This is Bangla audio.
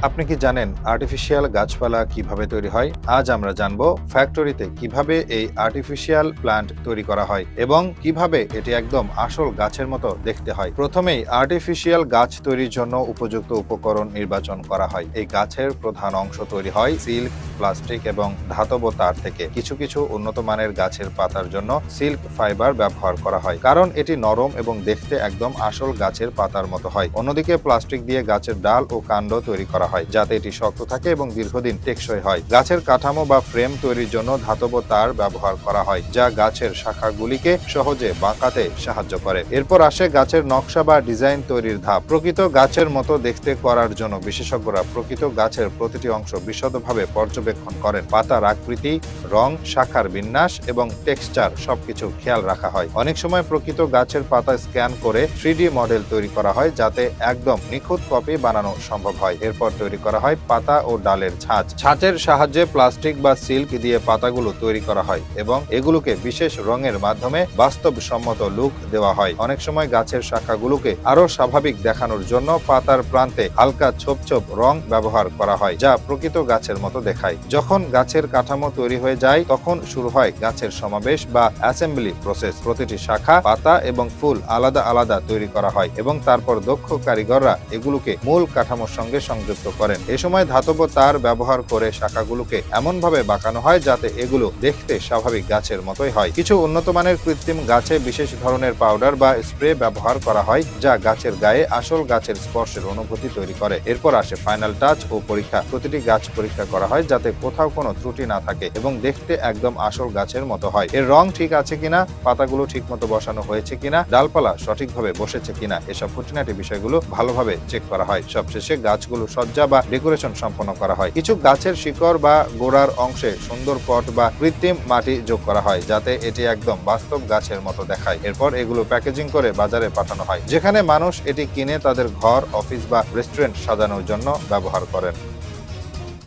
আপনি কি জানেন আর্টিফিশিয়াল গাছপালা কিভাবে তৈরি হয়? আজ আমরা জানবো ফ্যাক্টরিতে কিভাবে এই আর্টিফিশিয়াল প্ল্যান্ট তৈরি করা হয় এবং কিভাবে এটি একদম আসল গাছের মতো দেখতে হয়। প্রথমেই আর্টিফিশিয়াল গাছ তৈরির জন্য উপযুক্ত উপকরণ নির্বাচন করা হয়। এই গাছের প্রধান অংশ তৈরি হয় সিল্ক, প্লাস্টিক এবং ধাতব তার থেকে। কিছু কিছু উন্নত মানের গাছের পাতার জন্য সিল্ক ফাইবার ব্যবহার করা হয়, কারণ এটি নরম এবং দেখতে একদম আসল গাছের পাতার মতো হয়। অন্যদিকে প্লাস্টিক দিয়ে গাছের ডাল ও কাণ্ড তৈরি করা হয়, যাতে এটি শক্ত থাকে এবং দীর্ঘদিন টেকসই হয়। গাছের কাঠামো বা ফ্রেম তৈরির জন্য ধাতব তার ব্যবহার করা হয়, যা গাছের শাখাগুলিকে সহজে বাঁকাতে সাহায্য করে। এরপর আসে গাছের নকশা বা ডিজাইন তৈরির ধাপ। প্রকৃত গাছের মতো দেখতে করার জন্য বিশেষজ্ঞরা প্রকৃত গাছের প্রতিটি অংশ বিশদভাবে পর্যবেক্ষণ করেন। পাতার আকৃতি, রং, শাখার বিন্যাস এবং টেক্সচার সবকিছু খেয়াল রাখা হয়। অনেক সময় প্রকৃত গাছের পাতা স্ক্যান করে 3D মডেল তৈরি করা হয়, যাতে একদম নিখুঁত কপি বানানো সম্ভব হয়। এরপর তৈরি করা হয় পাতা ও ডালের ছাঁচ। ছাঁচের সাহায্যে প্লাস্টিক বা সিল্ক দিয়ে পাতাগুলো তৈরি করা হয় এবং এগুলোকে বিশেষ রঙের মাধ্যমে বাস্তবসম্মত লুক দেওয়া হয়। অনেক সময় গাছের শাখাগুলোকে আরো স্বাভাবিক দেখানোর জন্য পাতার প্রান্তে হালকা ছোপ ছোপ রং ব্যবহার করা হয়, যা প্রকৃত গাছের মতো দেখায়। যখন গাছের কাঠামো তৈরি হয়ে যায়, তখন শুরু হয় গাছের সমাবেশ বা অ্যাসেম্বলি প্রসেস। প্রতিটি শাখা, পাতা এবং ফুল আলাদা আলাদা তৈরি করা হয় এবং তারপর দক্ষ কারিগররা এগুলোকে মূল কাঠামোর সঙ্গে সংযুক্ত করেন। এ সময় ধাতব তার ব্যবহার করে শাখাগুলোকে এমনভাবে বাঁকানো হয় যাতে এগুলো দেখতে স্বাভাবিক গাছের মতোই হয়। কিছু উন্নত মানের কৃত্রিম গাছে বিশেষ ধরনের পাউডার বা স্প্রে ব্যবহার করা হয়, যা গাছের গায়ে আসল গাছের স্পর্শের অনুভূতি তৈরি করে। এরপর আসে ফাইনাল টাচ ও পরীক্ষা। প্রতিটি গাছ পরীক্ষা করা হয় যাতে কোথাও কোনো ত্রুটি না থাকে এবং দেখতে একদম আসল গাছের মতো হয়। এর রং ঠিক আছে কিনা, পাতাগুলো ঠিক মতো বসানো হয়েছে কিনা, ডালপালা সঠিকভাবে বসেছে কিনা, এসব খুঁটিনাটি বিষয়গুলো ভালোভাবে চেক করা হয়। সবশেষে গাছগুলো সজ্জা বা ডেকোরেশন সম্পন্ন করা হয়। কিছু গাছের শিকড় বা গোড়ার অংশে সুন্দর পট বা কৃত্রিম মাটি যোগ করা হয়, যাতে এটি একদম বাস্তব গাছের মতো দেখায়। এরপর এগুলো প্যাকেজিং করে বাজারে পাঠানো হয়, যেখানে মানুষ এটি কিনে তাদের ঘর, অফিস বা রেস্টুরেন্ট সাজানোর জন্য ব্যবহার করেন।